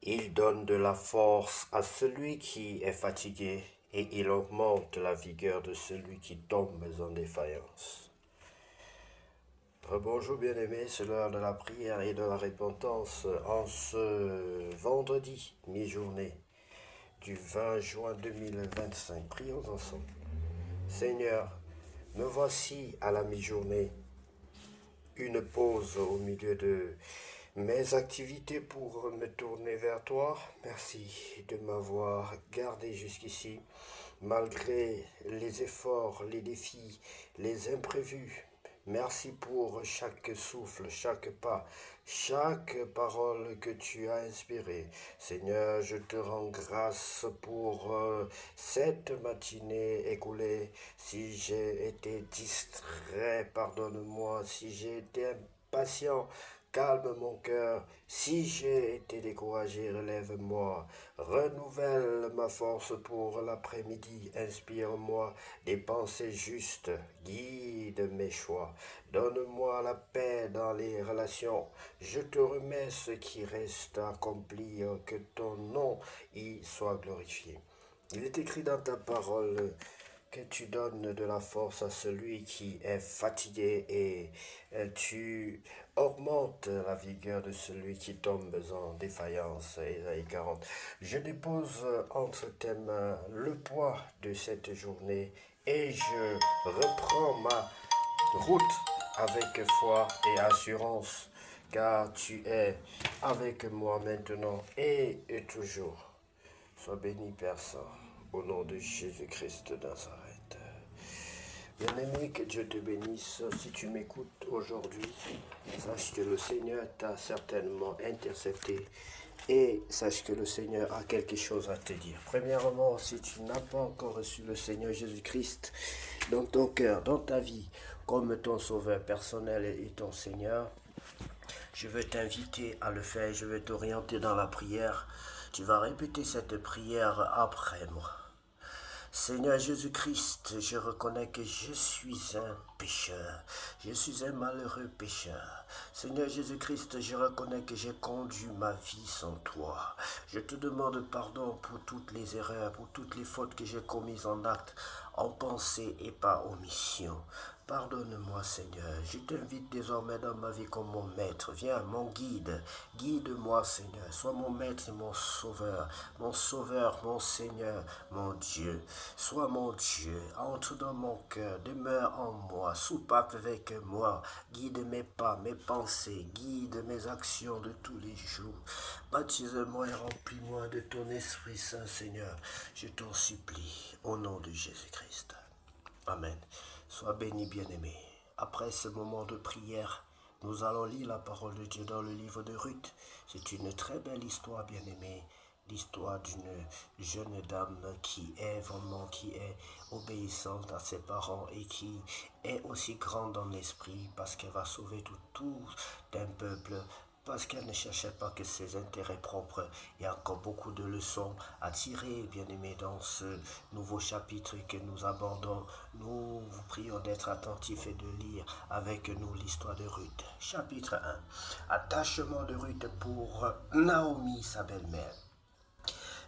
Il donne de la force à celui qui est fatigué et il augmente la vigueur de celui qui tombe en défaillance. Bonjour bien-aimés, c'est l'heure de la prière et de la repentance en ce vendredi, mi-journée du 20 juin 2025. Prions ensemble. Seigneur, me voici à la mi-journée, une pause au milieu de mes activités pour me tourner vers toi. Merci de m'avoir gardé jusqu'ici, malgré les efforts, les défis, les imprévus. Merci pour chaque souffle, chaque pas, chaque parole que tu as inspirée. Seigneur, je te rends grâce pour cette matinée écoulée. Si j'ai été distrait, pardonne-moi. Si j'ai été impatient, calme mon cœur. Si j'ai été découragé, relève-moi. Renouvelle ma force pour l'après-midi. Inspire-moi des pensées justes. Guide mes choix. Donne-moi la paix dans les relations. Je te remets ce qui reste à accomplir. Que ton nom y soit glorifié. Il est écrit dans ta parole que tu donnes de la force à celui qui est fatigué et tu augmentes la vigueur de celui qui tombe en défaillance. Isaïe 40. Je dépose entre tes mains le poids de cette journée et je reprends ma route avec foi et assurance, car tu es avec moi maintenant et toujours. Sois béni, Père Saint, au nom de Jésus-Christ de Nazareth. Bien-aimé, que Dieu te bénisse. Si tu m'écoutes aujourd'hui, sache que le Seigneur t'a certainement intercepté et sache que le Seigneur a quelque chose à te dire. Premièrement, si tu n'as pas encore reçu le Seigneur Jésus-Christ dans ton cœur, dans ta vie, comme ton sauveur personnel et ton Seigneur, je veux t'inviter à le faire, je veux t'orienter dans la prière. Tu vas répéter cette prière après moi. Seigneur Jésus-Christ, je reconnais que je suis un pécheur. Je suis un malheureux pécheur. Seigneur Jésus-Christ, je reconnais que j'ai conduit ma vie sans toi. Je te demande pardon pour toutes les erreurs, pour toutes les fautes que j'ai commises en acte, en pensée et par omission. Pardonne-moi, Seigneur. Je t'invite désormais dans ma vie comme mon maître. Viens, mon guide. Guide-moi, Seigneur. Sois mon maître et mon sauveur, mon Seigneur, mon Dieu. Sois mon Dieu. Entre dans mon cœur. Demeure en moi. Soupape avec moi. Guide mes pas, mes pensées. Guide mes actions de tous les jours. Baptise-moi et remplis-moi de ton Esprit Saint, Seigneur. Je t'en supplie. Au nom de Jésus-Christ. Amen. Sois béni, bien-aimé. Après ce moment de prière, nous allons lire la parole de Dieu dans le livre de Ruth. C'est une très belle histoire, bien-aimé. L'histoire d'une jeune dame qui est vraiment, qui est obéissante à ses parents et qui est aussi grande en esprit parce qu'elle va sauver tout un peuple, parce qu'elle ne cherchait pas que ses intérêts propres. Il y a encore beaucoup de leçons à tirer, bien-aimés, dans ce nouveau chapitre que nous abordons. Nous vous prions d'être attentifs et de lire avec nous l'histoire de Ruth. Chapitre 1. Attachement de Ruth pour Naomi, sa belle-mère.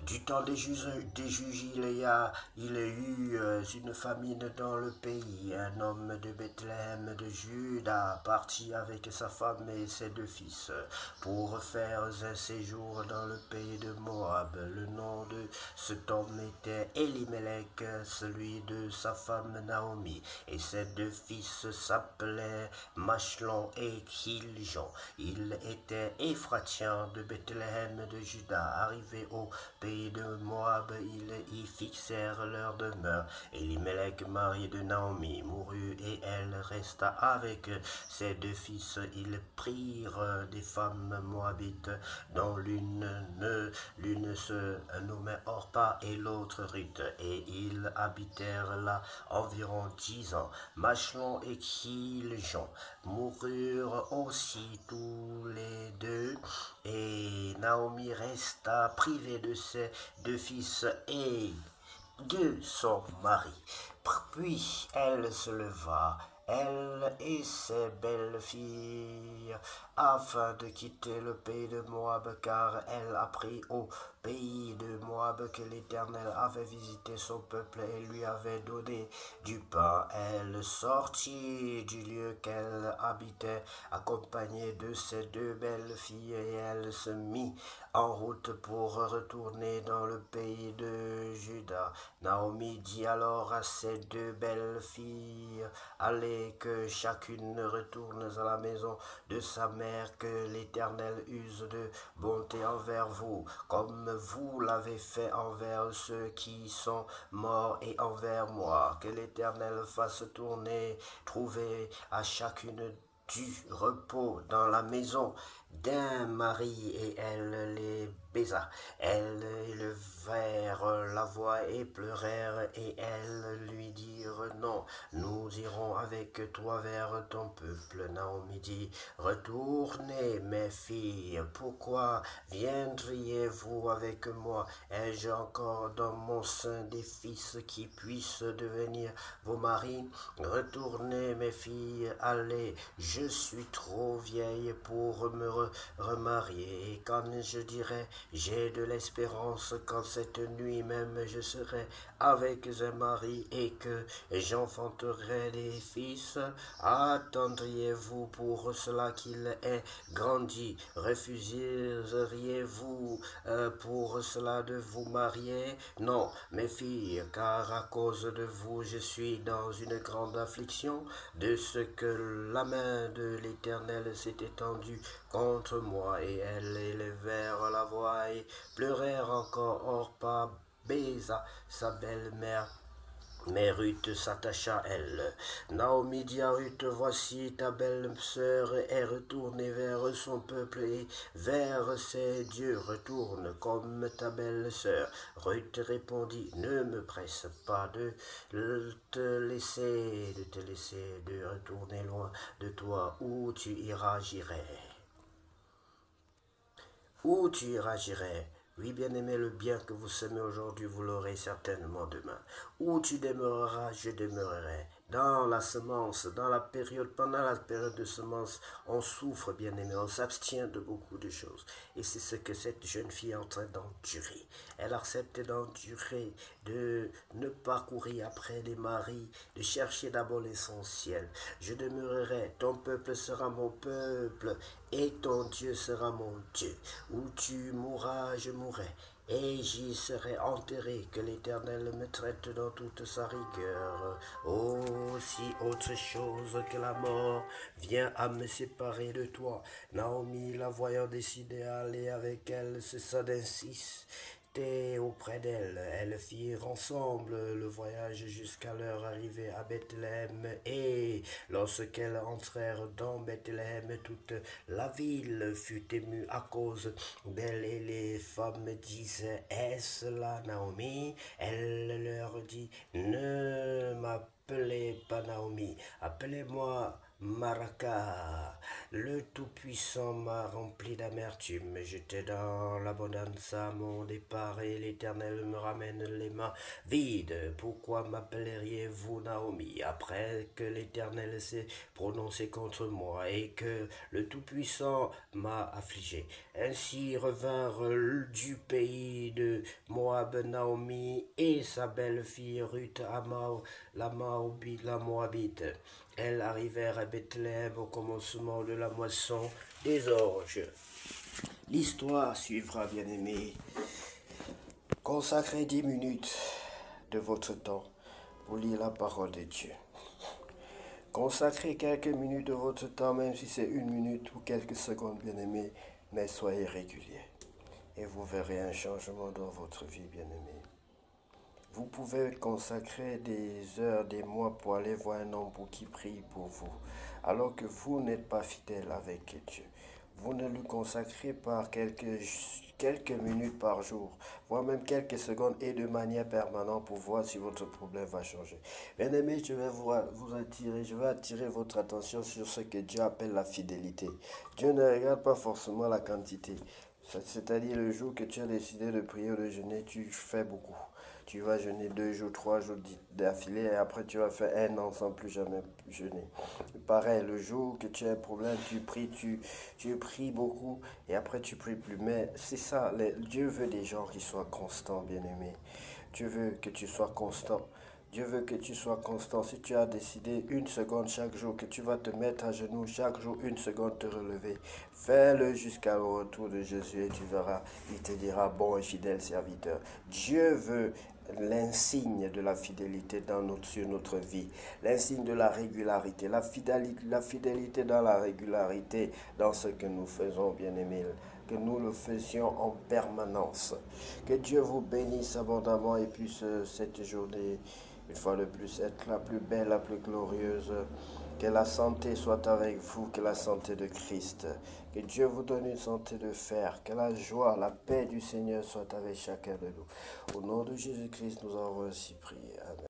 Du temps des juges, il y a eu une famine dans le pays. Un homme de Bethléem de Juda partit avec sa femme et ses deux fils pour faire un séjour dans le pays de Moab. Le nom de cet homme était Elimelech, celui de sa femme Naomi, et ses deux fils s'appelaient Machlon et Kiljon. Ils étaient Éphratiens de Bethléem de Juda. Arrivés au pays de Moab, ils y fixèrent leur demeure. Elimelech, mari de Naomi, mourut et elle resta avec ses deux fils. Ils prirent des femmes moabites, dont l'une se nommait Orpa et l'autre Ruth, et ils habitèrent là environ 10 ans. Machlon et Kiljon moururent aussi tous les deux, et Naomi resta privée de ses deux fils et de son mari. Puis elle se leva, elle et ses belles filles, afin de quitter le pays de Moab, car elle apprit au pays de Moab que l'Éternel avait visité son peuple et lui avait donné du pain. Elle sortit du lieu qu'elle habitait, accompagnée de ses deux belles filles, et elle se mit en route pour retourner dans le pays de Juda. Naomi dit alors à ses deux belles filles, allez, que chacune retourne à la maison de sa mère, que l'Éternel use de bonté envers vous, comme vous l'avez fait envers ceux qui sont morts et envers moi. Que l'Éternel fasse trouver à chacune du repos dans la maison d'un mari, et elle les baisa. Elles élevèrent la voix et pleurèrent, et elles lui dirent, non, nous irons avec toi vers ton peuple. Naomi dit, retournez mes filles, pourquoi viendriez-vous avec moi? Ai-je encore dans mon sein des fils qui puissent devenir vos maris? Retournez mes filles, allez, je suis trop vieille pour me remarier, et quand je dirai j'ai de l'espérance, quand cette nuit même je serai avec un mari et que j'enfanterai des fils, attendriez-vous pour cela qu'il ait grandi? Refuseriez-vous pour cela de vous marier? Non, mes filles, car à cause de vous je suis dans une grande affliction, de ce que la main de l'Éternel s'est étendue contre moi. Et elles élevèrent la voix et pleurèrent encore. Orpa baisa sa belle-mère, mais Ruth s'attacha à elle. Naomi dit à Ruth, voici ta belle-sœur est retournée vers son peuple et vers ses dieux. Retourne comme ta belle-sœur. Ruth répondit, ne me presse pas de te laisser, de retourner loin de toi. Où tu iras, j'irai. Où tu iras, j'irai. Oui, bien-aimé, le bien que vous semez aujourd'hui, vous l'aurez certainement demain. Où tu demeureras, je demeurerai. Dans la semence, pendant la période de semence, on souffre, bien-aimé, on s'abstient de beaucoup de choses. Et c'est ce que cette jeune fille est en train d'endurer. Elle accepte d'endurer, de ne pas courir après les maris, de chercher d'abord l'essentiel. Je demeurerai, ton peuple sera mon peuple, et ton Dieu sera mon Dieu. Où tu mourras, je mourrai, et j'y serai enterré. Que l'Éternel me traite dans toute sa rigueur. Oh, si autre chose que la mort vient à me séparer de toi. Naomi, la voyant décider à aller avec elle, cessa d'insister auprès d'elle. Elles firent ensemble le voyage jusqu'à leur arrivée à Bethléem, et lorsqu'elles entrèrent dans Bethléem, toute la ville fut émue à cause d'elle, et les femmes disaient, est-ce là Naomi? Elle leur dit, ne m'appelez pas Naomi, appelez-moi Maraka. Le Tout-Puissant m'a rempli d'amertume. J'étais dans l'abondance à mon départ, et l'Éternel me ramène les mains vides. Pourquoi m'appelleriez-vous Naomi, après que l'Éternel s'est prononcé contre moi et que le Tout-Puissant m'a affligé? Ainsi revinrent du pays de Moab Naomi et sa belle-fille Ruth à la Moabite. Elles arrivèrent à Bethléem au commencement de la moisson des orges. L'histoire suivra, bien-aimés. Consacrez 10 minutes de votre temps pour lire la parole de Dieu. Consacrez quelques minutes de votre temps, même si c'est 1 minute ou quelques secondes, bien-aimés, mais soyez réguliers. Et vous verrez un changement dans votre vie, bien-aimés. Vous pouvez consacrer des heures, des mois pour aller voir un homme qui prie pour vous, alors que vous n'êtes pas fidèle avec Dieu. Vous ne lui consacrez pas quelques minutes par jour, voire même quelques secondes, et de manière permanente pour voir si votre problème va changer. Bien aimé, je vais attirer votre attention sur ce que Dieu appelle la fidélité. Dieu ne regarde pas forcément la quantité. C'est-à-dire le jour que tu as décidé de prier ou de jeûner, tu fais beaucoup. Tu vas jeûner 2 jours, 3 jours d'affilée et après tu vas faire un an sans plus jamais jeûner. Pareil, le jour que tu as un problème, tu pries beaucoup et après tu pries plus. Mais c'est ça, Dieu veut des gens qui soient constants, bien-aimés. Dieu veut que tu sois constant. Dieu veut que tu sois constant. Si tu as décidé 1 seconde chaque jour que tu vas te mettre à genoux, chaque jour 1 seconde te relever, fais-le jusqu'à le retour de Jésus et tu verras, il te dira, bon et fidèle serviteur. Dieu veut l'insigne de la fidélité sur notre vie, l'insigne de la régularité, la fidélité dans la régularité, dans ce que nous faisons, bien-aimés, que nous le faisions en permanence. Que Dieu vous bénisse abondamment et puisse cette journée, une fois de plus, être la plus belle, la plus glorieuse. Que la santé soit avec vous, que la santé de Christ. Que Dieu vous donne une santé de fer. Que la joie, la paix du Seigneur soit avec chacun de nous. Au nom de Jésus-Christ, nous avons ainsi prié. Amen.